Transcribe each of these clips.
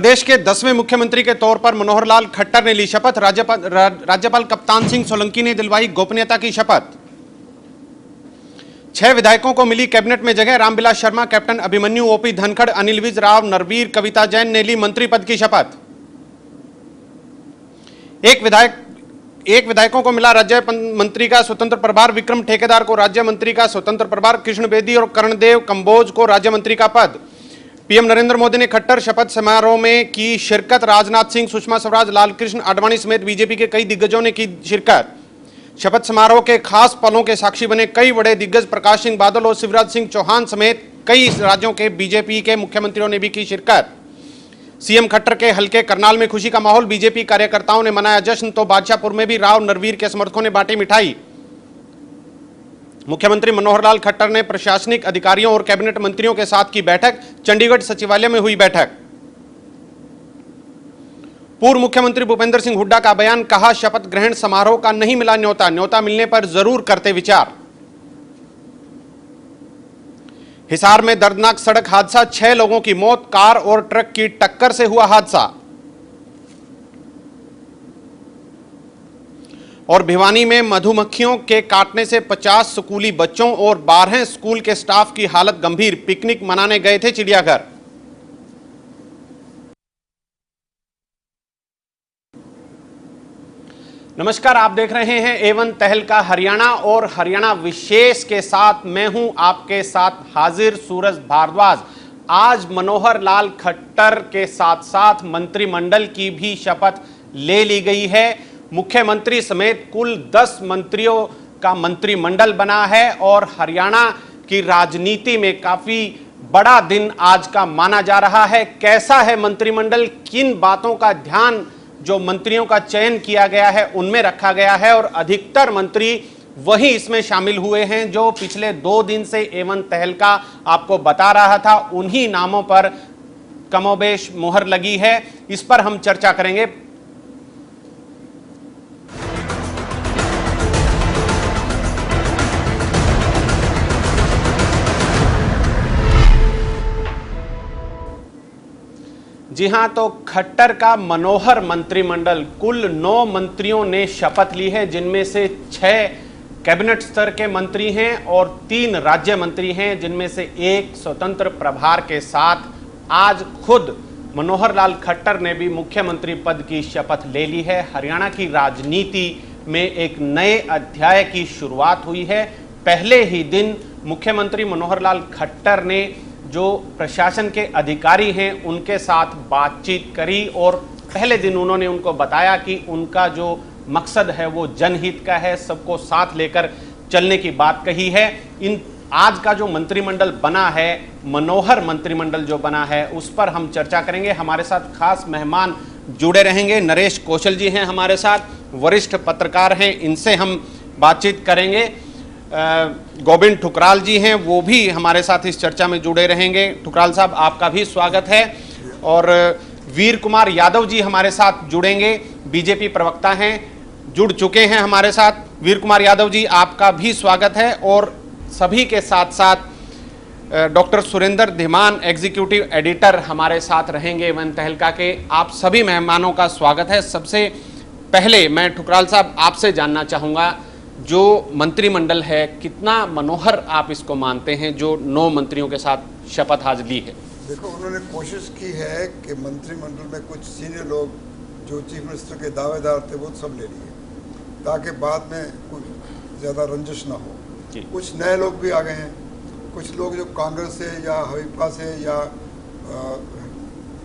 प्रदेश के 10वें मुख्यमंत्री के तौर पर मनोहर लाल खट्टर ने ली शपथ। राज्यपाल कप्तान सिंह सोलंकी ने दिलवाई गोपनीयता की शपथ। 6 विधायकों को मिली कैबिनेट में जगह। रामविलास शर्मा, कैप्टन अभिमन्यु, ओपी धनखड़, अनिल विज राव, नरवीर, कविता जैन ने ली मंत्री पद की शपथ। एक विधायकों को मिला राज्य मंत्री का स्वतंत्र प्रभार। विक्रम ठेकेदार को राज्य मंत्री का स्वतंत्र प्रभार। कृष्ण बेदी और कर्णदेव कंबोज को राज्य मंत्री का पद। पीएम नरेंद्र मोदी ने खट्टर शपथ समारोह में की शिरकत। राजनाथ सिंह, सुषमा स्वराज, लालकृष्ण आडवाणी समेत बीजेपी के कई दिग्गजों ने की शिरकत। शपथ समारोह के खास पलों के साक्षी बने कई बड़े दिग्गज। प्रकाश सिंह बादल और शिवराज सिंह चौहान समेत कई राज्यों के बीजेपी के मुख्यमंत्रियों ने भी की शिरकत। सीएम खट्टर के हल्के करनाल में खुशी का माहौल। बीजेपी कार्यकर्ताओं ने मनाया जश्न तो बादशाहपुर में भी राव नरवीर के समर्थकों ने बांटी मिठाई। मुख्यमंत्री मनोहर लाल खट्टर ने प्रशासनिक अधिकारियों और कैबिनेट मंत्रियों के साथ की बैठक। चंडीगढ़ सचिवालय में हुई बैठक। पूर्व मुख्यमंत्री भूपेंद्र सिंह हुड्डा का बयान। कहा, शपथ ग्रहण समारोह का नहीं मिला न्योता, न्योता मिलने पर जरूर करते विचार। हिसार में दर्दनाक सड़क हादसा, 6 लोगों की मौत। कार और ट्रक की टक्कर से हुआ हादसा। और भिवानी में मधुमक्खियों के काटने से 50 स्कूली बच्चों और 12 स्कूल के स्टाफ की हालत गंभीर। पिकनिक मनाने गए थे चिड़ियाघर। नमस्कार, आप देख रहे हैं A1 तहलका हरियाणा और हरियाणा विशेष के साथ मैं हूं आपके साथ हाजिर सूरज भारद्वाज। आज मनोहर लाल खट्टर के साथ साथ मंत्रिमंडल की भी शपथ ले ली गई है। मुख्यमंत्री समेत कुल 10 मंत्रियों का मंत्रिमंडल बना है और हरियाणा की राजनीति में काफी बड़ा दिन आज का माना जा रहा है। कैसा है मंत्रिमंडल, किन बातों का ध्यान जो मंत्रियों का चयन किया गया है उनमें रखा गया है और अधिकतर मंत्री वही इसमें शामिल हुए हैं जो पिछले 2 दिन से A1 तहलका आपको बता रहा था। उन्हीं नामों पर कमोबेश मुहर लगी है। इस पर हम चर्चा करेंगे। जी हां, तो खट्टर का मनोहर मंत्रिमंडल, कुल 9 मंत्रियों ने शपथ ली है, जिनमें से 6 कैबिनेट स्तर के मंत्री हैं और 3 राज्य मंत्री हैं, जिनमें से 1 स्वतंत्र प्रभार के साथ आज खुद मनोहर लाल खट्टर ने भी मुख्यमंत्री पद की शपथ ले ली है। हरियाणा की राजनीति में एक नए अध्याय की शुरुआत हुई है। पहले ही दिन मुख्यमंत्री मनोहर लाल खट्टर ने जो प्रशासन के अधिकारी हैं उनके साथ बातचीत करी और पहले दिन उन्होंने उनको बताया कि उनका जो मकसद है वो जनहित का है, सबको साथ लेकर चलने की बात कही है। इन आज का जो मंत्रिमंडल बना है, मनोहर मंत्रिमंडल जो बना है, उस पर हम चर्चा करेंगे। हमारे साथ खास मेहमान जुड़े रहेंगे। नरेश कौशल जी हैं हमारे साथ, वरिष्ठ पत्रकार हैं, इनसे हम बातचीत करेंगे। गोविंद ठुकराल जी हैं, वो भी हमारे साथ इस चर्चा में जुड़े रहेंगे। ठुकराल साहब, आपका भी स्वागत है। और वीर कुमार यादव जी हमारे साथ जुड़ेंगे, बीजेपी प्रवक्ता हैं, जुड़ चुके हैं हमारे साथ। वीर कुमार यादव जी, आपका भी स्वागत है। और सभी के साथ साथ doctor Surendra Dhiman, executive editor, हमारे साथ रहेंगे A1 तहलका के। आप सभी मेहमानों का स्वागत है। सबसे पहले मैं ठुकराल साहब आपसे जानना चाहूँगा, जो मंत्रिमंडल है कितना मनोहर आप इसको मानते हैं जो 9 मंत्रियों के साथ शपथ आज ली है? देखो, उन्होंने कोशिश की है कि मंत्रिमंडल में कुछ सीनियर लोग जो चीफ मिनिस्टर के दावेदार थे वो सब ले लिए, ताकि बाद में कुछ ज़्यादा रंजिश ना हो। कुछ नए लोग भी आ गए हैं, कुछ लोग जो कांग्रेस से या हवीपा से या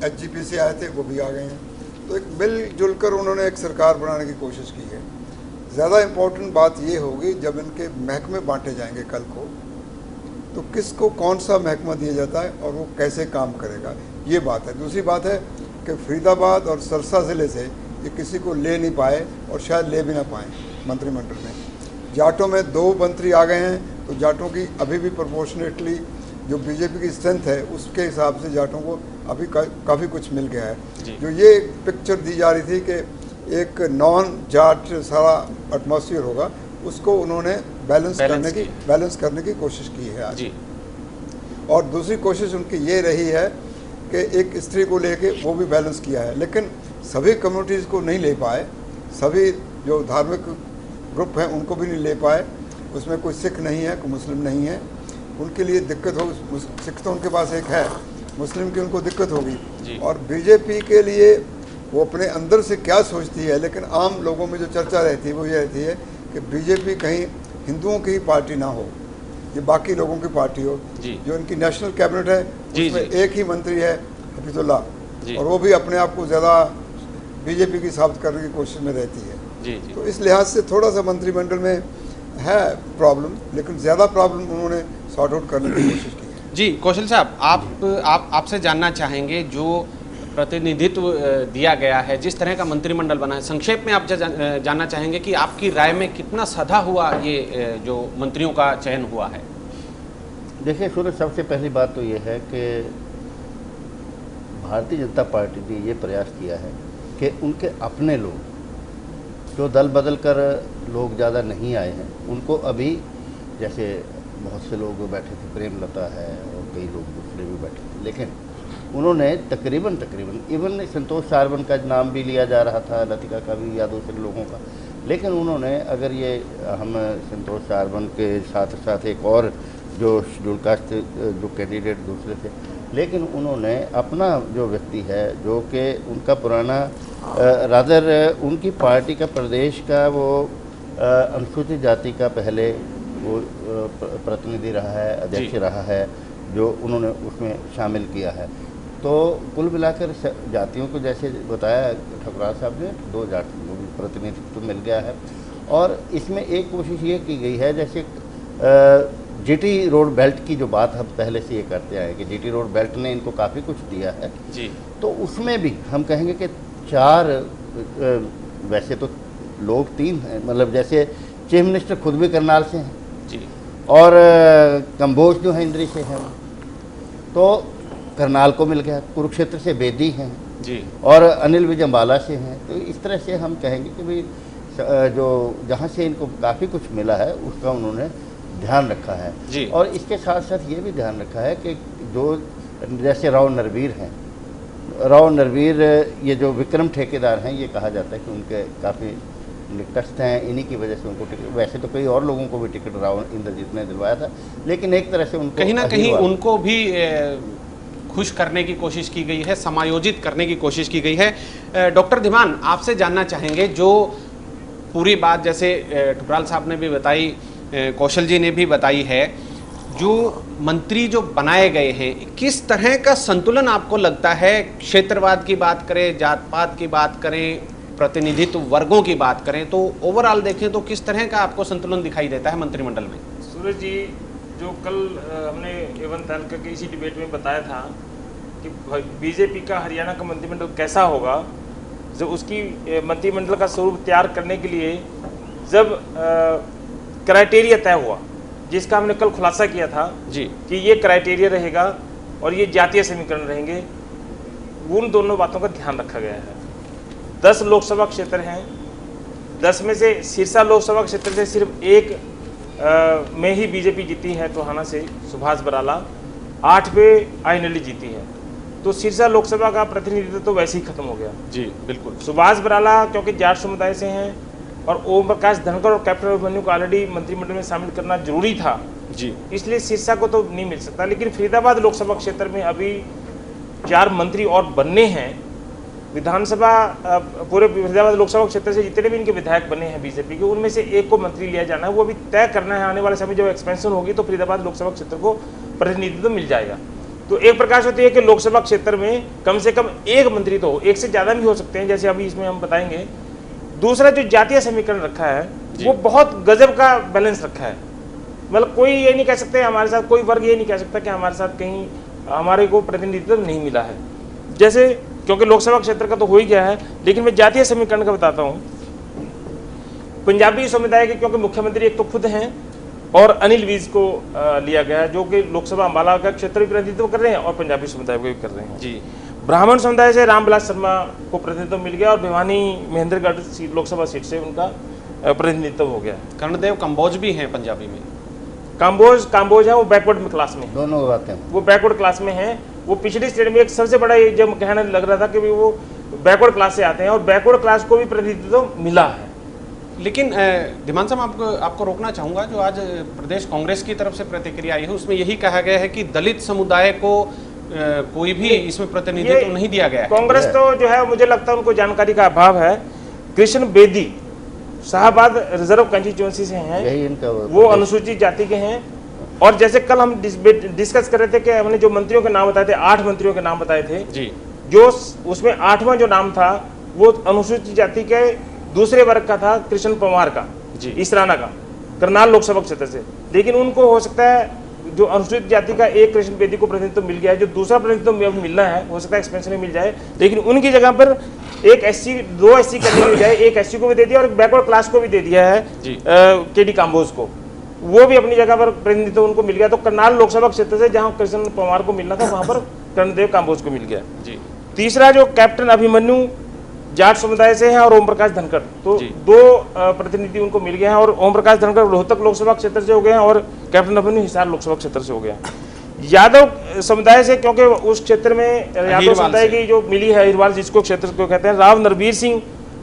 HGP से आए थे वो भी आ गए हैं। तो एक मिलजुल कर उन्होंने एक सरकार बनाने की कोशिश की है। ज़्यादा इम्पोर्टेंट बात ये होगी जब इनके महकमे बांटे जाएंगे कल को, तो किसको कौन सा महकमा दिया जाता है और वो कैसे काम करेगा, ये बात है। दूसरी बात है कि फरीदाबाद और सरसा ज़िले से ये किसी को ले नहीं पाए और शायद ले भी ना पाएँ मंत्रिमंडल में। जाटों में 2 मंत्री आ गए हैं, तो जाटों की अभी भी प्रोपोर्शनेटली जो बीजेपी की स्ट्रेंथ है उसके हिसाब से जाटों को अभी काफ़ी कुछ मिल गया है। जो ये पिक्चर दी जा रही थी कि एक नॉन जाट सारा एटमॉस्फेयर होगा, उसको उन्होंने बैलेंस करने की कोशिश की है आज। और दूसरी कोशिश उनकी ये रही है कि एक स्त्री को लेके वो भी बैलेंस किया है, लेकिन सभी कम्युनिटीज़ को नहीं ले पाए, सभी जो धार्मिक ग्रुप हैं उनको भी नहीं ले पाए। उसमें कोई सिख नहीं है, कोई मुस्लिम नहीं है, उनके लिए दिक्कत होगी। सिख तो उनके पास एक है, मुस्लिम की उनको दिक्कत होगी। और बीजेपी के लिए वो अपने अंदर से क्या सोचती है, लेकिन आम लोगों में जो चर्चा रहती है वो ये रहती है कि बीजेपी कहीं हिंदुओं की ही पार्टी ना हो, ये बाकी लोगों की पार्टी हो। जो इनकी नेशनल कैबिनेट है उसमें एक ही मंत्री है हफीजुल्लाह, और वो भी अपने आप को ज़्यादा बीजेपी की साबित करने की कोशिश में रहती है। तो इस लिहाज से थोड़ा सा मंत्रिमंडल में है प्रॉब्लम, लेकिन ज़्यादा प्रॉब्लम उन्होंने सॉर्ट आउट करने की कोशिश की है। जी कौशल साहब, आपसे जानना चाहेंगे, जो प्रतिनिधित्व दिया गया है, जिस तरह का मंत्रिमंडल बना है, संक्षेप में आप जानना चाहेंगे कि आपकी राय में कितना सधा हुआ ये जो मंत्रियों का चयन हुआ है? देखिए सूरज, सबसे पहली बात तो ये है कि भारतीय जनता पार्टी ने ये प्रयास किया है कि उनके अपने लोग, जो दल बदल कर लोग ज़्यादा नहीं आए हैं, उनको अभी, जैसे बहुत से लोग बैठे थे, प्रेमलता है और कई लोग दूसरे भी बैठे थे, लेकिन उन्होंने तकरीबन इवन संतोष सारवन का नाम भी लिया जा रहा था, लतिका का भी या दूसरे लोगों का, लेकिन उन्होंने, अगर ये हम संतोष सारवन के साथ साथ एक और जो शेड्यूल कास्ट जो कैंडिडेट दूसरे थे, लेकिन उन्होंने अपना जो व्यक्ति है, जो कि उनका पुराना रादर उनकी पार्टी का प्रदेश का वो अनुसूचित जाति का पहले वो प्रतिनिधि रहा है, अध्यक्ष रहा है, जो उन्होंने उसमें शामिल किया है। तो कुल मिलाकर जातियों को, जैसे बताया ठकुराल साहब ने, 2 जातियों को प्रतिनिधित्व मिल गया है। और इसमें एक कोशिश ये की गई है, जैसे जीटी रोड बेल्ट की जो बात हम पहले से ये करते आए कि जीटी रोड बेल्ट ने इनको काफ़ी कुछ दिया है जी, तो उसमें भी हम कहेंगे कि 4, वैसे तो लोग 3 हैं, मतलब जैसे चीफ मिनिस्टर खुद भी करनाल से हैं जी, और कंबोज जो है इंद्री से हैं, तो करनाल को मिल गया। कुरुक्षेत्र से बेदी हैं जी, और अनिल विजय अम्बाला से हैं। तो इस तरह से हम कहेंगे कि भाई जो जहाँ से इनको काफ़ी कुछ मिला है उसका उन्होंने ध्यान रखा है जी। और इसके साथ साथ ये भी ध्यान रखा है कि जो जैसे राव नरवीर ये जो विक्रम ठेकेदार हैं, ये कहा जाता है कि उनके काफ़ी निकटस्थ हैं, इन्हीं की वजह से उनको टिकट, वैसे तो कई और लोगों को भी टिकट राव इंद्रजीत ने दिलवाया था, लेकिन एक तरह से उनको कहीं ना कहीं उनको भी खुश करने की कोशिश की गई है, समायोजित करने की कोशिश की गई है। डॉक्टर धीमान, आपसे जानना चाहेंगे, जो पूरी बात जैसे ठुकराल साहब ने भी बताई, कौशल जी ने भी बताई है, जो मंत्री जो बनाए गए हैं, किस तरह का संतुलन आपको लगता है? क्षेत्रवाद की बात करें, जात पात की बात करें, प्रतिनिधित्व वर्गों की बात करें, तो ओवरऑल देखें तो किस तरह का आपको संतुलन दिखाई देता है मंत्रिमंडल में? सूरज जी, जो कल हमने एवं तालका के इसी डिबेट में बताया था कि बीजेपी का हरियाणा का मंत्रिमंडल कैसा होगा, जब उसकी मंत्रिमंडल का स्वरूप तैयार करने के लिए जब क्राइटेरिया तय हुआ, जिसका हमने कल खुलासा किया था जी कि ये क्राइटेरिया रहेगा और ये जातीय समीकरण रहेंगे, उन दोनों बातों का ध्यान रखा गया है। 10 लोकसभा क्षेत्र हैं, 10 में से सिरसा लोकसभा क्षेत्र से सिर्फ एक में ही बीजेपी जीती है, टोहाना से सुभाष बराला, 8 पे आईएनएलडी जीती है। तो सिरसा लोकसभा का प्रतिनिधित्व तो वैसे ही खत्म हो गया जी, बिल्कुल। सुभाष बराला क्योंकि जाट समुदाय से हैं, और ओम प्रकाश धनखड़ और कैप्टन अभिमन्यु को ऑलरेडी मंत्रिमंडल में शामिल करना जरूरी था जी, इसलिए सिरसा को तो नहीं मिल सकता। लेकिन फरीदाबाद लोकसभा क्षेत्र में अभी 4 मंत्री और बनने हैं। विधानसभा पूरे फरीदाबाद लोकसभा क्षेत्र से जितने भी इनके विधायक बने हैं बीजेपी के, उनमें से एक को मंत्री लिया जाना है, वो अभी तय करना है। आने वाले समय जब एक्सपेंशन होगी तो फरीदाबाद लोकसभा क्षेत्र को प्रतिनिधित्व मिल जाएगा। तो एक प्रकार होती है कि लोकसभा क्षेत्र में कम से कम एक मंत्री तो हो, एक से ज़्यादा भी हो सकते हैं, जैसे अभी इसमें हम बताएंगे। दूसरा जो जातीय समीकरण रखा है वो बहुत गजब का बैलेंस रखा है। मतलब कोई ये नहीं कह सकते हमारे साथ, कोई वर्ग ये नहीं कह सकता कि हमारे साथ कहीं हमारे को प्रतिनिधित्व नहीं मिला है। जैसे क्योंकि लोकसभा क्षेत्र का तो हो ही गया है, लेकिन मैं जातीय समीकरण का बताता हूँ। पंजाबी समुदाय के क्योंकि मुख्यमंत्री एक तो खुद हैं और अनिल विज को लिया गया है, जो कि लोकसभा अम्बाला का क्षेत्र भी प्रतिनिधित्व कर रहे हैं और पंजाबी समुदाय को भी कर रहे हैं जी। ब्राह्मण समुदाय से रामविलास शर्मा को प्रतिनिधित्व मिल गया और भिवानी महेंद्रगढ़ लोकसभा सीट से उनका प्रतिनिधित्व हो गया। कर्णदेव कंबोज भी हैं पंजाबी में। काम्बोज है, वो बैकवर्ड क्लास में, दोनों बातें वो बैकवर्ड क्लास में है। वो पिछड़ी श्रेणी में एक सबसे बड़ा ये जब कहना लग रहा था कि वो बैकवर्ड क्लास से आते हैं और बैकवर्ड क्लास को भी प्रतिनिधित्व मिला है। लेकिन धीमान साहब आपको रोकना चाहूंगा, जो आज प्रदेश कांग्रेस की तरफ से प्रतिक्रिया आई है उसमें यही कहा गया है कि दलित समुदाय को कोई भी इसमें प्रतिनिधित्व नहीं दिया गया है। कांग्रेस तो जो है मुझे लगता है उनको जानकारी का अभाव है। कृष्ण बेदी शाहबाद रिजर्व कंस्टिट्यूएंसी से हैं, वो अनुसूचित जाति के हैं। और जैसे कल हम डिस्कस कर रहे थे कि हमने जो मंत्रियों के नाम बताए थे, 8 मंत्रियों के नाम बताए थे जी, जो उसमें 8वां जो नाम था वो अनुसूचित जाति के दूसरे वर्ग का था, कृष्ण पंवार का जी, इसराना का, करनाल लोकसभा क्षेत्र से। लेकिन उनको हो सकता है जो अनुसूचित जाति का एक कृष्ण बेदी को प्रतिनिधित्व मिल गया है, जो दूसरा प्रतिनिधित्व मिलना है हो सकता है एक्सपेंशन में मिल जाए, लेकिन उनकी जगह पर एक एससी 2 एससी करने की बजाय एक एससी को भी दे दिया और एक बैकवर्ड क्लास को भी दे दिया है केडी काम्बोज को, वो भी अपनी जगह पर प्रतिनिधित्व उनको मिल गया। तो करनाल लोकसभा क्षेत्र से जहां कृष्ण पंवार को मिलना था वहां पर कर्णदेव काम्बोज को मिल गया जी। तीसरा जो कैप्टन अभिमन्यु जाट समुदाय से हैं और ओम प्रकाश धनखड़, तो 2 प्रतिनिधि उनको मिल गए हैं और ओम प्रकाश धनखड़ रोहतक लोकसभा क्षेत्र से हो गए हैं और कैप्टन अभिमन्यु हिसार लोकसभा क्षेत्र से हो गया। यादव समुदाय से, क्योंकि उस क्षेत्र में यादव समुदाय की जो मिली है अहिरवाल जिसको क्षेत्र को कहते हैं, राव नरवीर सिंह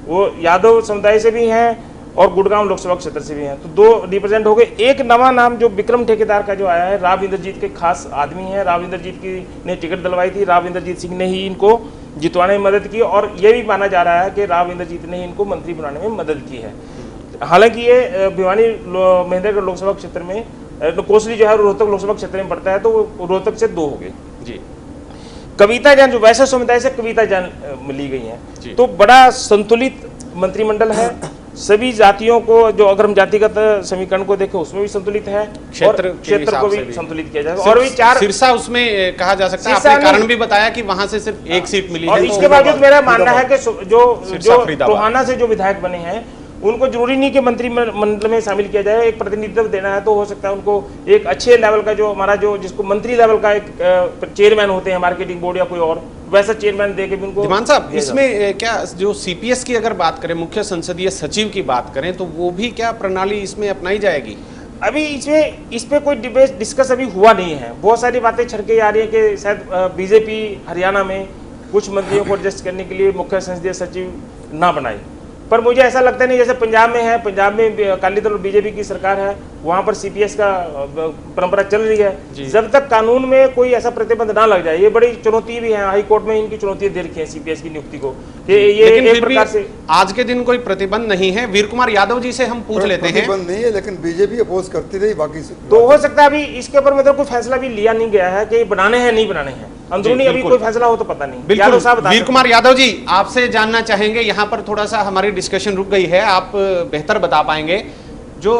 वो यादव समुदाय से भी हैं और गुड़गांव लोकसभा क्षेत्र से भी हैं, तो 2 रिप्रेजेंट हो गए। एक नवा नाम जो विक्रम ठेकेदार का जो आया है, राव इंद्रजीत के खास आदमी हैं, राव इंद्रजीत की ने टिकट दिलवाई थी, राव इंद्रजीत सिंह ने ही इनको जितवाने में मदद की और ये भी माना जा रहा है कि राव इंद्रजीत ने ही इनको मंत्री बनाने में मदद की है। हालांकि ये भिवानी महेंद्रगढ़ लोकसभा क्षेत्र में, कोसली जो है रोहतक लोकसभा क्षेत्र में पड़ता है, तो रोहतक से 2 हो गए जी। कविता जैन जो वैश्य समुदाय से कविता जैन ली गई हैं, तो बड़ा संतुलित मंत्रिमंडल है। सभी जातियों को, जो अगर हम जातिगत समीकरण को देखें उसमें भी संतुलित है, क्षेत्र को भी संतुलित किया जाएगा। और भी 4 सिरसा उसमें कहा जा सकता है, आपने कारण भी बताया कि वहां से सिर्फ 1 सीट मिली है। और इसके बावजूद मेरा मानना है कि जो टोहाना से जो विधायक बने हैं उनको जरूरी नहीं कि मंत्रिमंडल में शामिल किया जाए, एक प्रतिनिधित्व देना है तो हो सकता है उनको एक अच्छे लेवल का जो हमारा जो जिसको मंत्री लेवल का एक चेयरमैन होते हैं मार्केटिंग बोर्ड या कोई और वैसा चेयरमैन दे के भी उनको। धीमान साहब, इसमें क्या जो सीपीएस की अगर बात करें, मुख्य संसदीय सचिव की बात करें, तो वो भी क्या प्रणाली इसमें अपनाई जाएगी? अभी इस पे कोई डिबेट डिस्कस अभी हुआ नहीं है। बहुत सारी बातें छड़के आ रही है कि शायद बीजेपी हरियाणा में कुछ मंत्रियों को एडजस्ट करने के लिए मुख्य संसदीय सचिव ना बनाए, पर मुझे ऐसा लगता नहीं। जैसे पंजाब में है, पंजाब में अकाली दल और बीजेपी की सरकार है, वहां पर सीपीएस का परंपरा चल रही है। जब तक कानून में कोई ऐसा प्रतिबंध ना लग जाए, ये बड़ी चुनौती भी है, हाई कोर्ट में इनकी चुनौतियां दे रखी है सीपीएस की नियुक्ति को, कि ये एक प्रकार से आज के दिन कोई प्रतिबंध नहीं है। वीर कुमार यादव जी से हम पूछ लेते हैं। प्रतिबंध नहीं है, लेकिन बीजेपी अपोज करती रही, बाकी तो हो सकता है अभी इसके ऊपर मतलब कोई फैसला भी लिया नहीं गया है कि बनाने हैं नहीं बनाने हैं, अंदरूनी अभी कोई फैसला हो तो पता नहीं। यादव साहब, वीर कुमार यादव जी, आपसे जानना चाहेंगे, यहाँ पर थोड़ा सा हमारी डिस्कशन रुक गई है, आप बेहतर बता पाएंगे। जो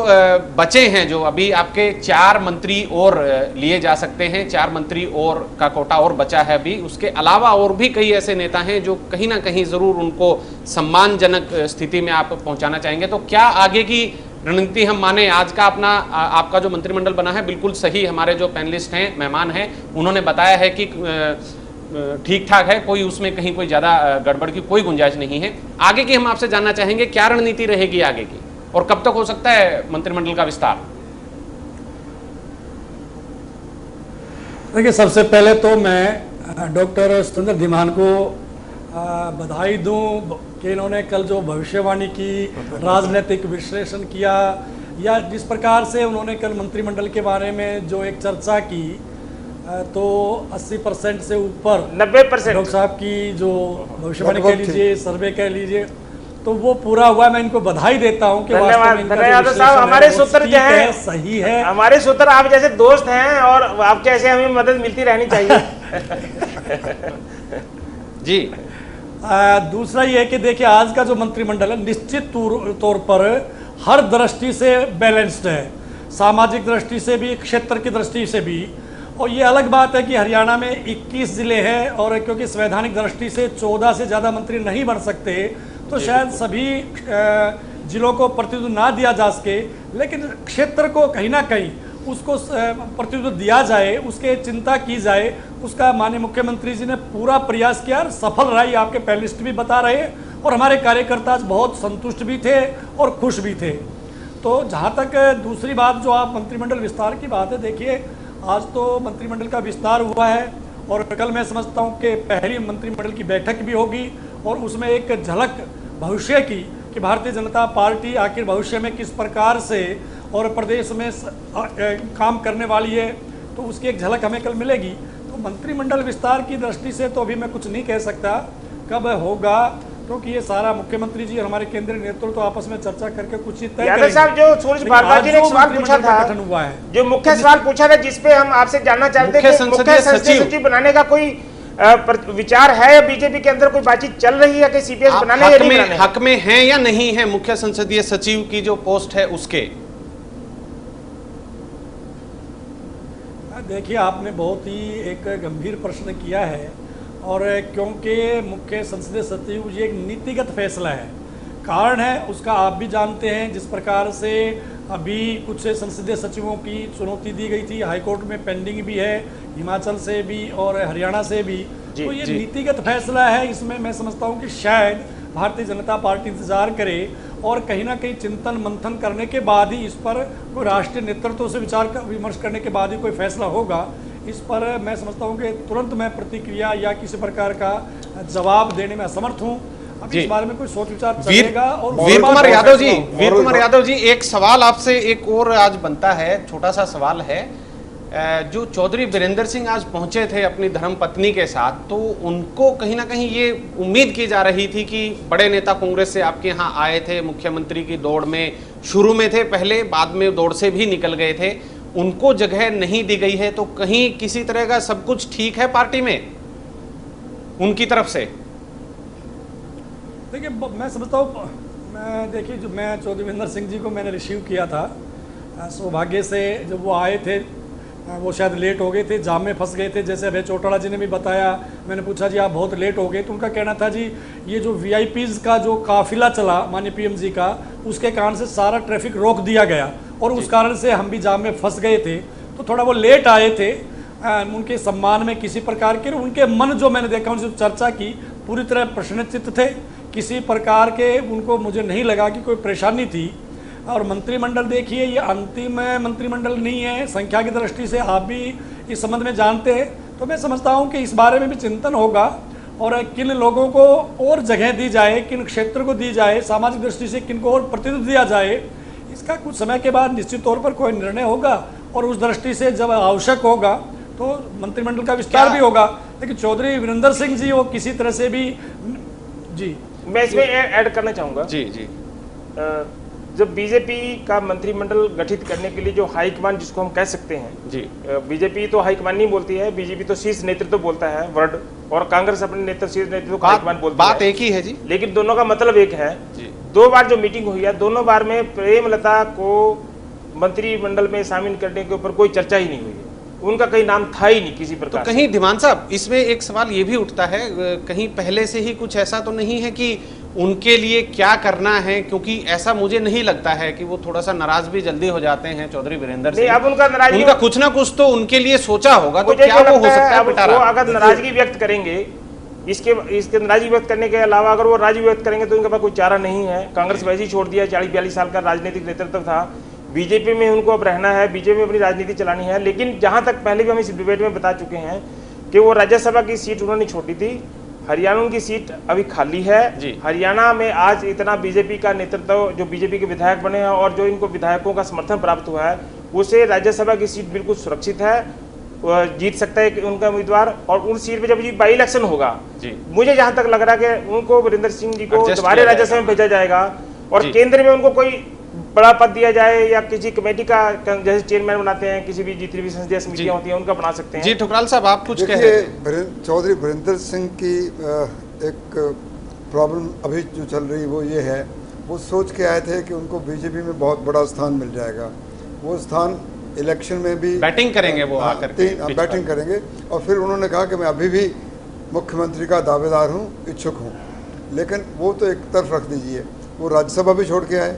बचे हैं, जो अभी आपके 4 मंत्री और लिए जा सकते हैं, 4 मंत्री और का कोटा और बचा है अभी, उसके अलावा और भी कई ऐसे नेता हैं जो कहीं ना कहीं जरूर उनको सम्मानजनक स्थिति में आप पहुंचाना चाहेंगे। तो क्या आगे की रणनीति हम माने? आज का आपका जो मंत्रिमंडल बना है बिल्कुल सही, हमारे जो पैनलिस्ट हैं, मेहमान हैं, उन्होंने बताया है कि ठीक ठाक है, कोई उसमें कहीं कोई ज्यादा गड़बड़ की कोई गुंजाइश नहीं है। आगे की हम आपसे जानना चाहेंगे, क्या रणनीति रहेगी आगे की और कब तक हो सकता है मंत्रिमंडल का विस्तार? देखिए, सबसे पहले तो मैं डॉक्टर सुंदर धीमान को बधाई दूं कि इन्होंने कल जो भविष्यवाणी की, राजनीतिक विश्लेषण किया, या जिस प्रकार से उन्होंने कल मंत्रिमंडल के बारे में जो एक चर्चा की, तो 80% से ऊपर 90% डॉक्टर साहब की जो भविष्यवाणी कह लीजिए, सर्वे कह लीजिए, तो वो पूरा हुआ। मैं इनको बधाई देता हूं कि धन्यवाद साहब। हमारे सूत्र जो है सही है, हमारे सूत्र आप जैसे दोस्त हैं और आपके ऐसे हमें मदद मिलती रहनी चाहिए। जी। दूसरा ये है कि देखिए, आज का जो मंत्रिमंडल है निश्चित तौर पर हर दृष्टि से बैलेंस्ड है, सामाजिक दृष्टि से भी, क्षेत्र की दृष्टि से भी। और ये अलग बात है कि हरियाणा में 21 जिले हैं और क्योंकि संवैधानिक दृष्टि से 14 से ज़्यादा मंत्री नहीं बन सकते, तो शायद सभी जिलों को प्रतिनिधित्व ना दिया जा सके, लेकिन क्षेत्र को कहीं ना कहीं उसको प्रतिनिधित्व दिया जाए, उसके चिंता की जाए, उसका माननीय मुख्यमंत्री जी ने पूरा प्रयास किया और सफल रहा। ये आपके पैनलिस्ट भी बता रहे और हमारे कार्यकर्ता बहुत संतुष्ट भी थे और खुश भी थे। तो जहाँ तक दूसरी बात जो आप मंत्रिमंडल विस्तार की बात है, देखिए आज तो मंत्रिमंडल का विस्तार हुआ है और कल मैं समझता हूँ कि पहली मंत्रिमंडल की बैठक भी होगी और उसमें एक झलक भविष्य की कि भारतीय जनता पार्टी आखिर भविष्य में किस प्रकार से और प्रदेश में काम करने वाली है, तो उसकी एक झलक हमें कल मिलेगी। तो मंत्रिमंडल विस्तार की दृष्टि से तो अभी मैं कुछ नहीं कह सकता कब होगा, क्योंकि ये सारा मुख्यमंत्री जी और हमारे केंद्रीय नेतृत्व तो आपस में चर्चा करके कुछ ही तय यादव साहब, जो सूरज भारद्वाज जी ने एक सवाल पूछा था, जो मुख्य सवाल पूछा था जिसपे हम आपसे जानना चाहते हैं कि मुख्य संसदीय सचिव बनाने का कोई विचार है या बीजेपी के अंदर कोई बातचीत चल रही है कि सीपीएस बनाने या नहीं बनाने? हक में है या नहीं है मुख्य संसदीय सचिव की जो पोस्ट है उसके? देखिए, आपने बहुत ही एक गंभीर प्रश्न किया है, और क्योंकि मुख्य संसदीय सचिव ये एक नीतिगत फैसला है, कारण है उसका आप भी जानते हैं। जिस प्रकार से अभी कुछ संसदीय सचिवों की चुनौती दी गई थी, हाईकोर्ट में पेंडिंग भी है, हिमाचल से भी और हरियाणा से भी, तो ये नीतिगत फैसला है। इसमें मैं समझता हूँ कि शायद भारतीय जनता पार्टी इंतजार करे और कहीं ना कहीं चिंतन मंथन करने के बाद ही इस पर कोई राष्ट्रीय नेतृत्व से विचार विमर्श करने के बाद ही कोई फैसला होगा। इस पर मैं समझता हूं कि तुरंत मैं प्रतिक्रिया या किसी प्रकार का जवाब देने में असमर्थ हूं। अभी इस बारे में कोई सोच विचार चलेगा। और वीर कुमार यादव जी, एक सवाल आपसे एक और आज बनता है, छोटा सा सवाल है। जो चौधरी वीरेंद्र सिंह आज पहुंचे थे अपनी धर्मपत्नी के साथ, तो उनको कहीं ना कहीं ये उम्मीद की जा रही थी कि बड़े नेता कांग्रेस से आपके यहाँ आए थे, मुख्यमंत्री की दौड़ में शुरू में थे पहले, बाद में दौड़ से भी निकल गए थे, उनको जगह नहीं दी गई है, तो कहीं किसी तरह का सब कुछ ठीक है पार्टी में उनकी तरफ से? देखिए, मैं समझता हूँ, देखिए जो मैं चौधरी वीरेंद्र सिंह जी को मैंने रिसीव किया था, सौभाग्य से जब वो आए थे वो शायद लेट हो गए थे, जाम में फंस गए थे, जैसे अभय चौटाला जी ने भी बताया। मैंने पूछा जी आप बहुत लेट हो गए, तो उनका कहना था जी ये जो वीआईपीज़ का जो काफिला चला माननीय पीएम जी का, उसके कारण से सारा ट्रैफिक रोक दिया गया और उस कारण से हम भी जाम में फंस गए थे, तो थोड़ा वो लेट आए थे। उनके सम्मान में किसी प्रकार के, उनके मन जो मैंने देखा उनसे चर्चा की, पूरी तरह प्रश्नचित्त थे, किसी प्रकार के उनको मुझे नहीं लगा कि कोई परेशानी थी। और मंत्रिमंडल देखिए, ये अंतिम मंत्रिमंडल नहीं है, संख्या की दृष्टि से आप भी इस संबंध में जानते हैं, तो मैं समझता हूँ कि इस बारे में भी चिंतन होगा और किन लोगों को और जगह दी जाए, किन क्षेत्र को दी जाए, सामाजिक दृष्टि से किन को और प्रतिनिधित्व दिया जाए, इसका कुछ समय के बाद निश्चित तौर पर कोई निर्णय होगा और उस दृष्टि से जब आवश्यक होगा तो मंत्रिमंडल का विस्तार भी होगा। लेकिन चौधरी वीरेंद्र सिंह जी वो किसी तरह से भी जी, मैं इसमें ऐड करना चाहूँगा जी। जब बीजेपी का मंत्रिमंडल गठित करने के लिए जो हाईकमान जिसको हम कह सकते हैं जी, बीजेपी तो हाईकमान नहीं बोलती है, बीजेपी तो शीर्ष नेतृत्व बोलता है वर्ड, और कांग्रेस अपने नेतृत्व शीर्ष नेतृत्व को हाईकमान बोलती है। बात एक ही है जी, लेकिन दोनों का मतलब एक है जी। 2 बार जो मीटिंग हुई है, दोनों बार में प्रेमलता को मंत्रिमंडल में शामिल करने के ऊपर कोई चर्चा ही नहीं हुई है, उनका कहीं नाम था ही नहीं किसी प्रकार। तो कहीं धीमान साहब, इसमें एक सवाल ये भी उठता है, कहीं पहले से ही कुछ ऐसा तो नहीं है कि उनके लिए क्या करना है, क्योंकि ऐसा मुझे नहीं लगता है कि वो थोड़ा सा नाराज भी जल्दी हो जाते हैं चौधरी वीरेंद्र सिंह। अब उनका कुछ ना कुछ तो उनके लिए सोचा होगा, तो क्या वो हो सकता है पिटारा? वो अगर नाराजगी व्यक्त करेंगे, इसके नाराजगी व्यक्त करने के अलावा अगर वो राजी व्यक्त करेंगे तो उनके पास कोई चारा नहीं है। कांग्रेस वैसे ही छोड़ दिया, 40-42 साल का राजनीतिक नेतृत्व था, बीजेपी में उनको अब रहना है, बीजेपी में अपनी राजनीति चलानी है। लेकिन जहां तक पहले भी हम इस डिबेट में बता चुके हैं कि वो राज्यसभा की सीट उन्होंने छोड़ी थी, हरियाणा की सीट अभी खाली है। हरियाणा में आज इतना बीजेपी का नेतृत्व, जो बीजेपी के विधायक बने हैं और जो इनको विधायकों का समर्थन प्राप्त हुआ है, उसे राज्यसभा की सीट बिल्कुल सुरक्षित है, जीत सकता है उनका उम्मीदवार। और उन सीट पे जब बाई इलेक्शन होगा, मुझे जहां तक लग रहा है कि उनको वीरेंद्र सिंह जी को दोबारा राज्यसभा में भेजा जाएगा और केंद्र में उनको कोई बड़ा पद दिया जाए, या किसी कमेटी का जैसे चेयरमैन बनाते हैं, किसी भी जितनी भी संसदीय समितियां होती हैं उनका बना सकते हैं। जी ठुकराल साहब, आप कुछ कह रहे थे। चौधरी वीरेंद्र सिंह की एक प्रॉब्लम अभी जो चल रही वो ये है, वो सोच के आए थे कि उनको बीजेपी में बहुत बड़ा स्थान मिल जाएगा, वो स्थान इलेक्शन में भी बैटिंग करेंगे, वो आकर बैटिंग करेंगे, और फिर उन्होंने कहा कि मैं अभी भी मुख्यमंत्री का दावेदार हूँ, इच्छुक हूँ। लेकिन वो तो एक तरफ रख दीजिए, वो राज्यसभा भी छोड़ के आए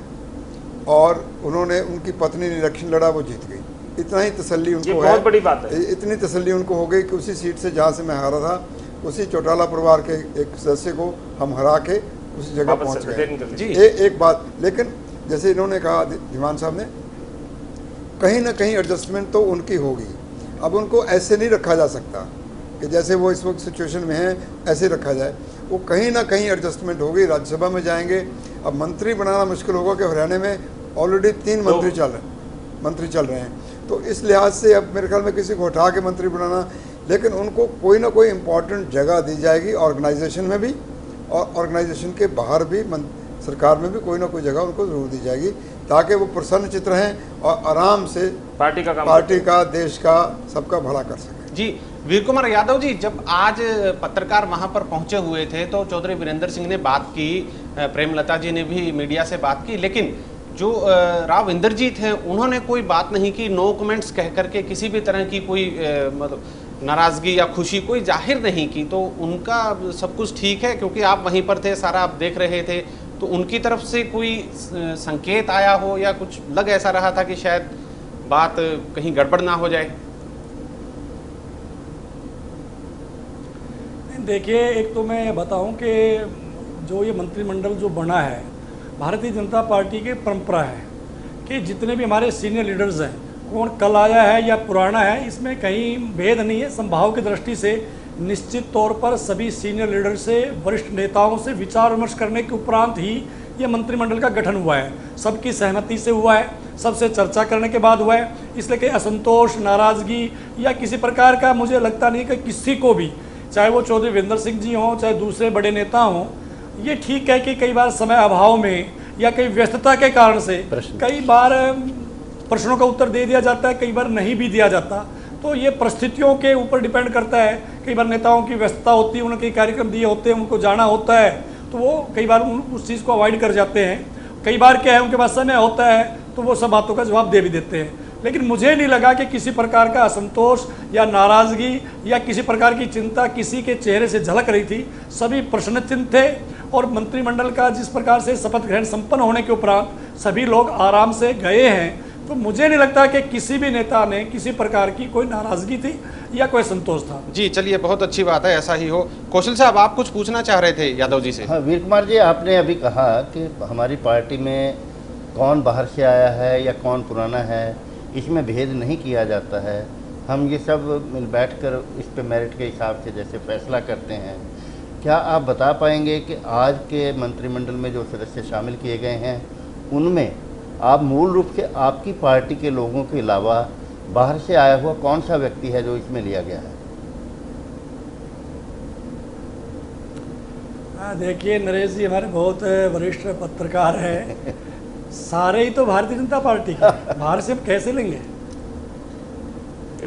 और उन्होंने, उनकी पत्नी ने इलेक्शन लड़ा, वो जीत गई। इतना ही तसल्ली उनको है, बहुत बड़ी बात है। इतनी तसल्ली उनको हो गई कि उसी सीट से जहाँ से मैं हारा था, उसी चौटाला परिवार के एक सदस्य को हम हरा के उसी जगह पहुँच गए। एक बात, लेकिन जैसे इन्होंने कहा धीमान साहब ने, कहीं ना कहीं एडजस्टमेंट तो उनकी होगी। अब उनको ऐसे नहीं रखा जा सकता कि जैसे वो इस वक्त सिचुएशन में है ऐसे रखा जाए। वो कहीं ना कहीं एडजस्टमेंट होगी, राज्यसभा में जाएंगे। अब मंत्री बनाना मुश्किल होगा कि हरियाणा में ऑलरेडी 3 मंत्री चल रहे हैं, तो इस लिहाज से अब मेरे ख्याल में किसी को हटा के मंत्री बनाना, लेकिन उनको कोई ना कोई इम्पॉर्टेंट जगह दी जाएगी ऑर्गेनाइजेशन में भी और ऑर्गेनाइजेशन के बाहर भी, सरकार में भी कोई ना कोई जगह उनको जरूर दी जाएगी, ताकि वो प्रसन्न चित्त रहें और आराम से पार्टी का देश का सबका भला कर सकें। जी वीर कुमार यादव जी, जब आज पत्रकार वहां पर पहुंचे हुए थे तो चौधरी वीरेंद्र सिंह ने बात की, प्रेमलता जी ने भी मीडिया से बात की, लेकिन जो राव इंद्रजीत हैं उन्होंने कोई बात नहीं की, नो कमेंट्स कह करके किसी भी तरह की कोई मतलब नाराजगी या खुशी कोई जाहिर नहीं की। तो उनका सब कुछ ठीक है, क्योंकि आप वहीं पर थे, सारा आप देख रहे थे, तो उनकी तरफ से कोई संकेत आया हो या कुछ लग ऐसा रहा था कि शायद बात कहीं गड़बड़ ना हो जाए? देखिए, एक तो मैं बताऊं कि जो ये मंत्रिमंडल जो बना है, भारतीय जनता पार्टी की परंपरा है कि जितने भी हमारे सीनियर लीडर्स हैं, कौन कल आया है या पुराना है, इसमें कहीं भेद नहीं है। संभाव की दृष्टि से निश्चित तौर पर सभी सीनियर लीडर से, वरिष्ठ नेताओं से विचार विमर्श करने के उपरांत ही ये मंत्रिमंडल का गठन हुआ है, सबकी सहमति से हुआ है, सबसे चर्चा करने के बाद हुआ है। इसलिए कि असंतोष, नाराज़गी या किसी प्रकार का मुझे लगता नहीं कि किसी को भी, चाहे वो चौधरी वीरेंद्र सिंह जी हों, चाहे दूसरे बड़े नेता हों, ये ठीक है कि कई बार समय अभाव में या कई व्यस्तता के कारण से कई बार प्रश्नों का उत्तर दे दिया जाता है, कई बार नहीं भी दिया जाता। तो ये परिस्थितियों के ऊपर डिपेंड करता है। कई बार नेताओं की व्यस्तता होती है, उन्हें कई कार्यक्रम दिए होते हैं, उनको जाना होता है, तो वो कई बार उस चीज़ को अवॉइड कर जाते हैं। कई बार क्या है, उनके पास समय होता है तो वो सब बातों का जवाब दे भी देते हैं। लेकिन मुझे नहीं लगा कि किसी प्रकार का असंतोष या नाराज़गी या किसी प्रकार की चिंता किसी के चेहरे से झलक रही थी। सभी प्रश्नचिन्ह थे और मंत्रिमंडल का जिस प्रकार से शपथ ग्रहण संपन्न होने के उपरांत सभी लोग आराम से गए हैं, तो मुझे नहीं लगता कि किसी भी नेता ने किसी प्रकार की कोई नाराज़गी थी या कोई संतोष था। जी चलिए, बहुत अच्छी बात है, ऐसा ही हो। कौशल साहब, आप कुछ पूछना चाह रहे थे यादव जी से? हाँ वीर कुमार जी, आपने अभी कहा कि हमारी पार्टी में कौन बाहर से आया है या कौन पुराना है, इसमें भेद नहीं किया जाता है। हम ये सब मिल बैठ कर इस पे मेरिट के हिसाब से जैसे फैसला करते हैं। क्या आप बता पाएंगे कि आज के मंत्रिमंडल में जो सदस्य शामिल किए गए हैं, उनमें आप मूल रूप से आपकी पार्टी के लोगों के अलावा बाहर से आया हुआ कौन सा व्यक्ति है जो इसमें लिया गया है? देखिए नरेश जी, हमारे बहुत वरिष्ठ पत्रकार हैं, सारे ही तो भारतीय जनता पार्टी के, बाहर से हम कैसे लेंगे?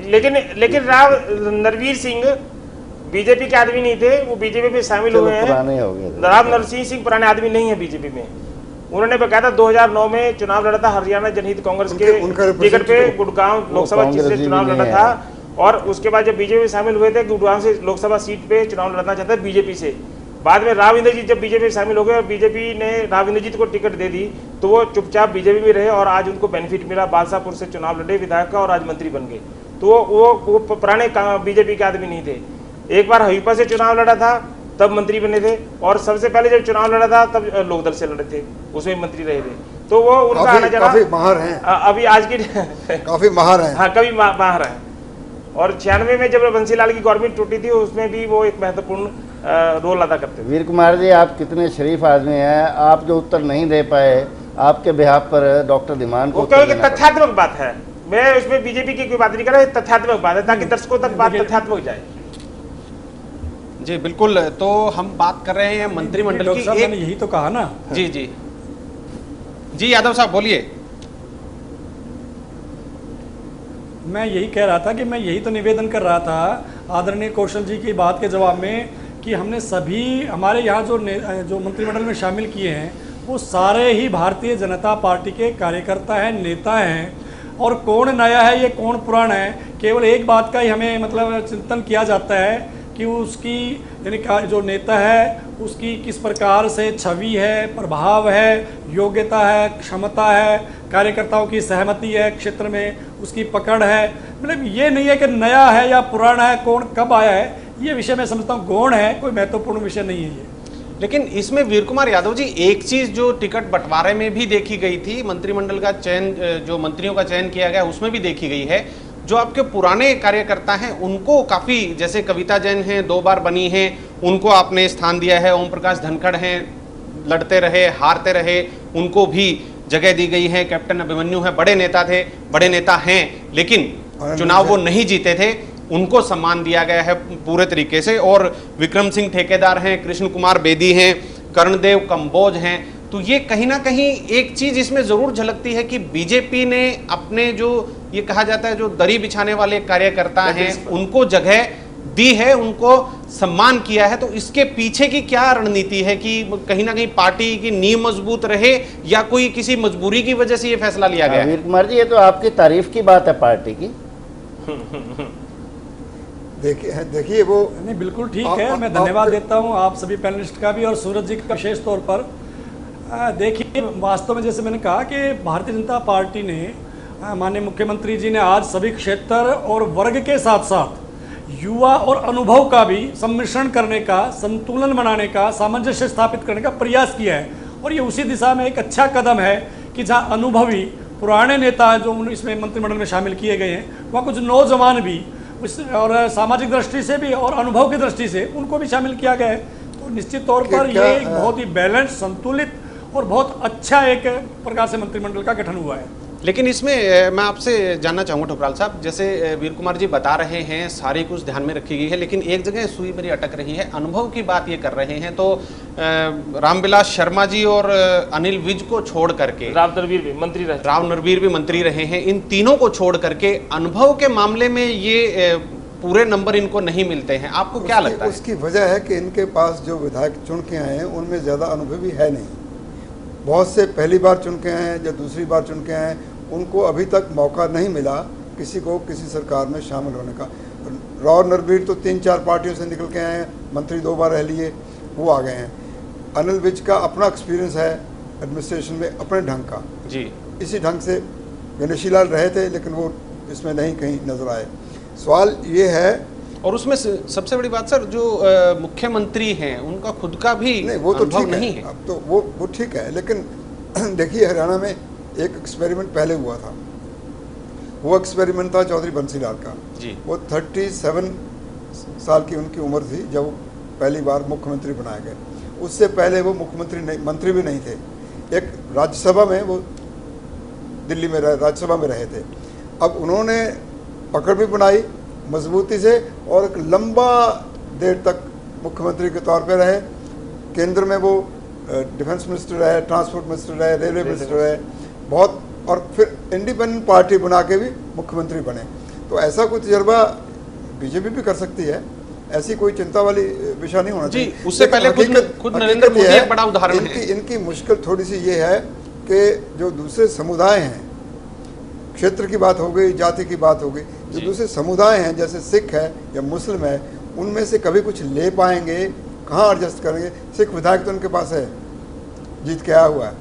लेकिन राव नरवीर सिंह बीजेपी के आदमी नहीं थे, वो बीजेपी में शामिल हुए हैं। पुराने हो गए। राव नरसिंह सिंह पुराने आदमी नहीं है बीजेपी में। उन्होंने बकायदा 2009 में चुनाव लड़ा था, हरियाणा जनहित कांग्रेस के टिकट पे गुड़गांव लोकसभा सीट से चुनाव लड़ा था। और उसके बाद जब बीजेपी में शामिल हुए थे, गुड़गांव से लोकसभा सीट पे चुनाव लड़ना चाहते बीजेपी से। बाद में राव इंद्रजीत जब बीजेपी में शामिल हो गए और बीजेपी ने राव इंद्रजीत को टिकट दे दी, तो वो चुपचाप बीजेपी में रहे और आज उनको बेनिफिट मिला। बादशाहपुर से चुनाव लड़े विधायक का और आज मंत्री बन गए। तो वो पुराने बीजेपी के आदमी नहीं थे। एक बार हयूपा से चुनाव लड़ा था, तब मंत्री बने थे, और सबसे पहले जब चुनाव लड़ा था तब लोकदल से लड़े थे, उसमें मंत्री रहे थे। तो वो उनका आना जाना काफी माहिर हैं, अभी आज की काफी माहिर हैं। हाँ, कभी माहिर हैं। और 96 में जब बंसीलाल की गवर्नमेंट टूटी थी, उसमें भी वो एक महत्वपूर्ण रोल अदा करते थे। वीर कुमार जी, आप कितने शरीफ आदमी हैं, आप जो उत्तर नहीं दे पाए, आपके बिहाफ पर डॉक्टर धीमान को तथ्यात्मक बात है। मैं उसमें बीजेपी की कोई बात नहीं कर रहा, तथ्यात्मक बात है, ताकि दर्शकों तक बात तथ्यात्मक जाए। जी बिल्कुल, तो हम बात कर रहे हैं मंत्रिमंडल की। मैंने यही तो कहा ना। जी जी जी यादव साहब बोलिए। मैं यही कह रहा था कि मैं यही तो निवेदन कर रहा था आदरणीय कौशल जी की बात के जवाब में कि हमने सभी हमारे यहाँ जो मंत्रिमंडल में शामिल किए हैं, वो सारे ही भारतीय जनता पार्टी के कार्यकर्ता हैं, नेता हैं। और कौन नया है, ये कौन पुराना है, केवल एक बात का ही हमें मतलब चिंतन किया जाता है कि उसकी यानी जो नेता है उसकी किस प्रकार से छवि है, प्रभाव है, योग्यता है, क्षमता है, कार्यकर्ताओं की सहमति है, क्षेत्र में उसकी पकड़ है। मतलब ये नहीं है कि नया है या पुराना है, कौन कब आया है, ये विषय मैं समझता हूँ गौण है, कोई महत्वपूर्ण विषय नहीं है ये। लेकिन इसमें वीर कुमार यादव जी, एक चीज जो टिकट बंटवारे में भी देखी गई थी, मंत्रिमंडल का चयन, जो मंत्रियों का चयन किया गया उसमें भी देखी गई है, जो आपके पुराने कार्यकर्ता हैं उनको काफ़ी, जैसे कविता जैन हैं 2 बार बनी हैं, उनको आपने स्थान दिया है। ओम प्रकाश धनखड़ हैं, लड़ते रहे हारते रहे, उनको भी जगह दी गई है। कैप्टन अभिमन्यु है, बड़े नेता थे, बड़े नेता हैं, लेकिन चुनाव वो नहीं जीते थे, उनको सम्मान दिया गया है पूरे तरीके से। और विक्रम सिंह ठेकेदार हैं, कृष्ण कुमार बेदी हैं, कर्णदेव कंबोज हैं। तो ये कहीं ना कहीं एक चीज इसमें जरूर झलकती है कि बीजेपी ने अपने जो ये कहा जाता है जो दरी बिछाने वाले कार्यकर्ता हैं उनको जगह दी है, उनको सम्मान किया है। तो इसके पीछे की क्या रणनीति है कि कहीं ना कहीं पार्टी की नींव मजबूत रहे या कोई किसी मजबूरी की वजह से ये फैसला लिया गया है? वीर कुमार जी, ये तो आपकी तारीफ की बात है पार्टी की। देखिए वो नहीं, बिल्कुल ठीक है। मैं धन्यवाद देता हूं आप सभी पैनलिस्ट का भी और सूरज जी का विशेष तौर पर। देखिए, वास्तव में जैसे मैंने कहा कि भारतीय जनता पार्टी ने, माननीय मुख्यमंत्री जी ने आज सभी क्षेत्र और वर्ग के साथ साथ युवा और अनुभव का भी सम्मिश्रण करने का, संतुलन बनाने का, सामंजस्य स्थापित करने का प्रयास किया है। और ये उसी दिशा में एक अच्छा कदम है कि जहाँ अनुभवी पुराने नेता जो इसमें मंत्रिमंडल में शामिल किए गए हैं, वहाँ कुछ नौजवान भी और सामाजिक दृष्टि से भी और अनुभव की दृष्टि से उनको भी शामिल किया गया है। तो निश्चित तौर पर ये एक बहुत ही बैलेंस, संतुलित और बहुत अच्छा एक प्रकार से मंत्रिमंडल का गठन हुआ है। लेकिन इसमें मैं आपसे जानना चाहूँगा ठुकराल साहब, जैसे वीर कुमार जी बता रहे हैं सारी कुछ ध्यान में रखी गई है, लेकिन एक जगह सुई मेरी अटक रही है। अनुभव की बात ये कर रहे हैं तो रामविलास शर्मा जी और अनिल विज को छोड़ करके राव नरवीर भी मंत्री रहे हैं, इन तीनों को छोड़ करके अनुभव के मामले में ये पूरे नंबर इनको नहीं मिलते हैं। आपको क्या लगता है? उसकी वजह है कि इनके पास जो विधायक चुन के आए हैं उनमें ज़्यादा अनुभवी है नहीं। बहुत से पहली बार चुन के आए हैं या दूसरी बार चुन के आए हैं, उनको अभी तक मौका नहीं मिला किसी को किसी सरकार में शामिल होने का। राव नरवीर तो 3-4 पार्टियों से निकल के आए हैं, मंत्री 2 बार रह लिए, वो आ गए हैं। अनिल विज का अपना एक्सपीरियंस है एडमिनिस्ट्रेशन में अपने ढंग का जी, इसी ढंग से गणेशी लाल रहे थे, लेकिन वो इसमें नहीं कहीं नजर आए। सवाल ये है, और उसमें सबसे बड़ी बात सर, जो मुख्यमंत्री हैं उनका खुद का भी नहीं, वो तो ठीक नहीं है। अब तो वो ठीक है, लेकिन देखिए हरियाणा में एक एक्सपेरिमेंट पहले हुआ था। वो एक्सपेरिमेंट था चौधरी बंसी लाल का जी। वो 37 साल की उनकी उम्र थी जब वो पहली बार मुख्यमंत्री बनाए गए। उससे पहले वो मंत्री भी नहीं थे। एक राज्यसभा में वो दिल्ली में राज्यसभा में रहे थे। अब उन्होंने पकड़ भी बनाई मजबूती से और एक लंबा देर तक मुख्यमंत्री के तौर पे रहे। केंद्र में वो डिफेंस मिनिस्टर रहे, ट्रांसपोर्ट मिनिस्टर रहे, रेलवे मिनिस्टर रहे, बहुत, और फिर इंडिपेंडेंट पार्टी बना के भी मुख्यमंत्री बने। तो ऐसा कोई तजर्बा बीजेपी भी कर सकती है, ऐसी कोई चिंता वाली विषय नहीं होना चाहिए। उससे पहले खुद नरेंद्र मोदी एक बड़ा उदाहरण है। इनकी मुश्किल थोड़ी सी ये है कि जो दूसरे समुदाय हैं, क्षेत्र की बात हो गई, जाति की बात हो गई, जो दूसरे समुदाय हैं जैसे सिख है या मुस्लिम है, उनमें से कभी कुछ ले पाएंगे, कहाँ एडजस्ट करेंगे? सिख विधायक तो उनके पास है, जीत के आया हुआ है,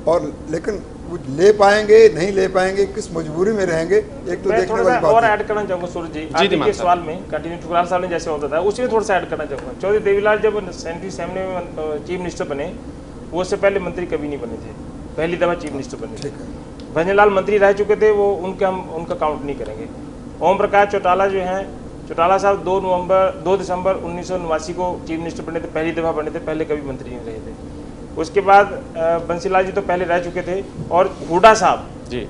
और लेकिन कुछ ले पाएंगे नहीं ले पाएंगे, किस मजबूरी में रहेंगे, एक तो देखने वाली बात और ऐड करना चाहूँगा सूरज जी के सवाल में, कंटिन्यू ठुकराल साहब ने जैसे होता था उसी में थोड़ा सा ऐड करना चाहूँगा। चौधरी देवीलाल जब 77 में चीफ मिनिस्टर बने, वो उससे पहले मंत्री कभी नहीं बने थे, पहली दफा चीफ मिनिस्टर बने थे। भंजनलाल मंत्री रह चुके थे, वो उनका काउंट नहीं करेंगे। ओम प्रकाश चौटाला जो हैं, चौटाला साहब 2 दिसंबर 1989 को चीफ मिनिस्टर बने थे, पहली दफ़ा बने थे, पहले कभी मंत्री नहीं रहे थे। उसके बाद बंसीलाल जी तो पहले रह चुके थे, और हुड्डा साहब जी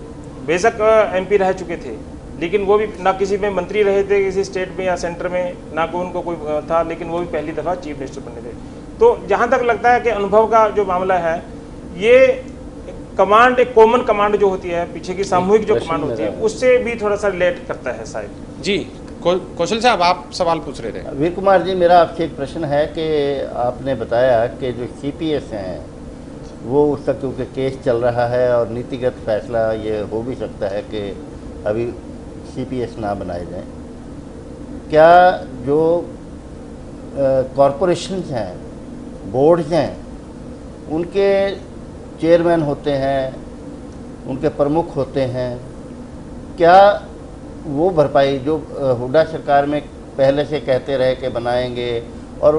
बेशक MP रह चुके थे, लेकिन वो भी ना किसी में मंत्री रहे थे किसी स्टेट में या सेंटर में, ना को उनको कोई था, लेकिन वो भी पहली दफ़ा चीफ मिनिस्टर बने थे। तो जहाँ तक लगता है कि अनुभव का जो मामला है, ये कमांड, एक कॉमन कमांड जो होती है, पीछे की सामूहिक जो कमांड होती है, उससे भी थोड़ा सा रिलेट करता है शायद। जी कौशल साहब, आप सवाल पूछ रहे थे। वीर कुमार जी, मेरा आपसे एक प्रश्न है कि आपने बताया कि जो CPS हैं वो उसका क्योंकि केस चल रहा है और नीतिगत फैसला ये हो भी सकता है कि अभी CPS ना बनाए जाएं, क्या जो कॉरपोरेशंस हैं, बोर्ड्स हैं, उनके चेयरमैन होते हैं, उनके प्रमुख होते हैं, क्या वो भरपाई जो हुड्डा सरकार में पहले से कहते रहे कि बनाएंगे और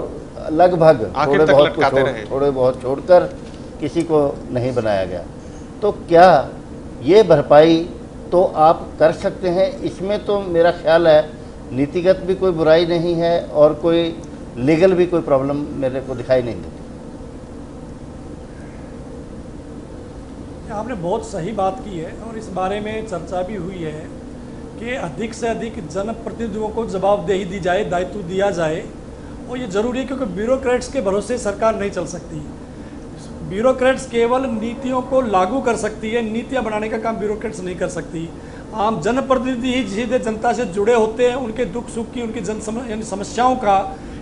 लगभग थोड़े बहुत छोड़कर किसी को नहीं बनाया गया, तो क्या ये भरपाई तो आप कर सकते हैं। इसमें तो मेरा ख्याल है नीतिगत भी कोई बुराई नहीं है और कोई लीगल भी कोई प्रॉब्लम मेरे को दिखाई नहीं देती। आपने बहुत सही बात की है और इस बारे में चर्चा भी हुई है कि अधिक से अधिक जनप्रतिनिधियों को जवाबदेही दी जाए, दायित्व दिया जाए। और ये ज़रूरी है क्योंकि ब्यूरोक्रेट्स के भरोसे सरकार नहीं चल सकती। ब्यूरोक्रेट्स केवल नीतियों को लागू कर सकती है, नीतियाँ बनाने का काम ब्यूरोक्रेट्स नहीं कर सकती। आम जनप्रतिनिधि ही सीधे जनता से जुड़े होते हैं, उनके दुख सुख की, उनकी यानी समस्याओं का,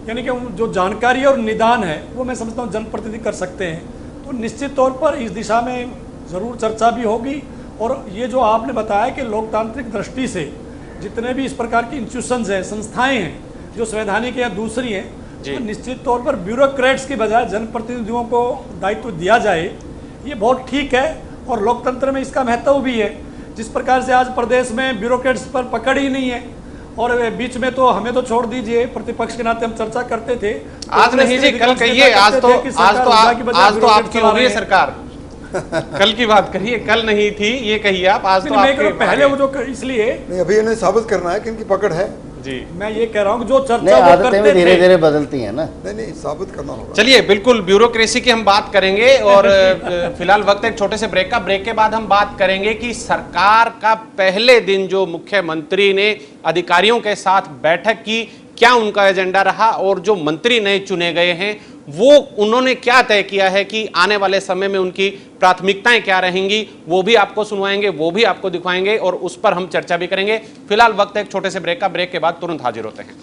यानी कि जो जानकारी और निदान है वो मैं समझता हूँ जनप्रतिनिधि कर सकते हैं। तो निश्चित तौर पर इस दिशा में ज़रूर चर्चा भी होगी। और ये जो आपने बताया कि लोकतांत्रिक दृष्टि से जितने भी इस प्रकार की इंस्टीट्यूशंस हैं, संस्थाएं हैं जो संवैधानिक या दूसरी हैं, तो निश्चित तौर पर ब्यूरोक्रेट्स की बजाय जनप्रतिनिधियों को दायित्व दिया जाए, ये बहुत ठीक है। और लोकतंत्र में इसका महत्व भी है। जिस प्रकार से आज प्रदेश में ब्यूरोक्रेट्स पर पकड़ ही नहीं है और बीच में तो हमें तो छोड़ दीजिए, प्रतिपक्ष के नाते हम चर्चा करते थे, आज नहीं जी, कल कहिए। आज तो आपकी हो गई है सरकार। कल की बात करिए, कल नहीं थी ये कहिए आप। आज तो आपके पहले वो जो इसलिए नहीं, अभी इन्हें साबित करना है कि इनकी पकड़ है जी। मैं ये कह रहा हूँ जो चर्चा वो करते थे, धीरे धीरे बदलती है ना। नहीं, साबित करना होगा। चलिए, बिल्कुल ब्यूरोक्रेसी की हम बात करेंगे और फिलहाल वक्त एक छोटे से ब्रेक का। ब्रेक के बाद हम बात करेंगे कि सरकार का पहले दिन जो मुख्यमंत्री ने अधिकारियों के साथ बैठक की, क्या उनका एजेंडा रहा और जो मंत्री नए चुने गए हैं वो उन्होंने क्या तय किया है कि आने वाले समय में उनकी प्राथमिकताएं क्या रहेंगी, वो भी आपको सुनवाएंगे, वो भी आपको दिखाएंगे और उस पर हम चर्चा भी करेंगे। फिलहाल वक्त एक छोटे से ब्रेक का। ब्रेक के बाद तुरंत हाजिर होते हैं।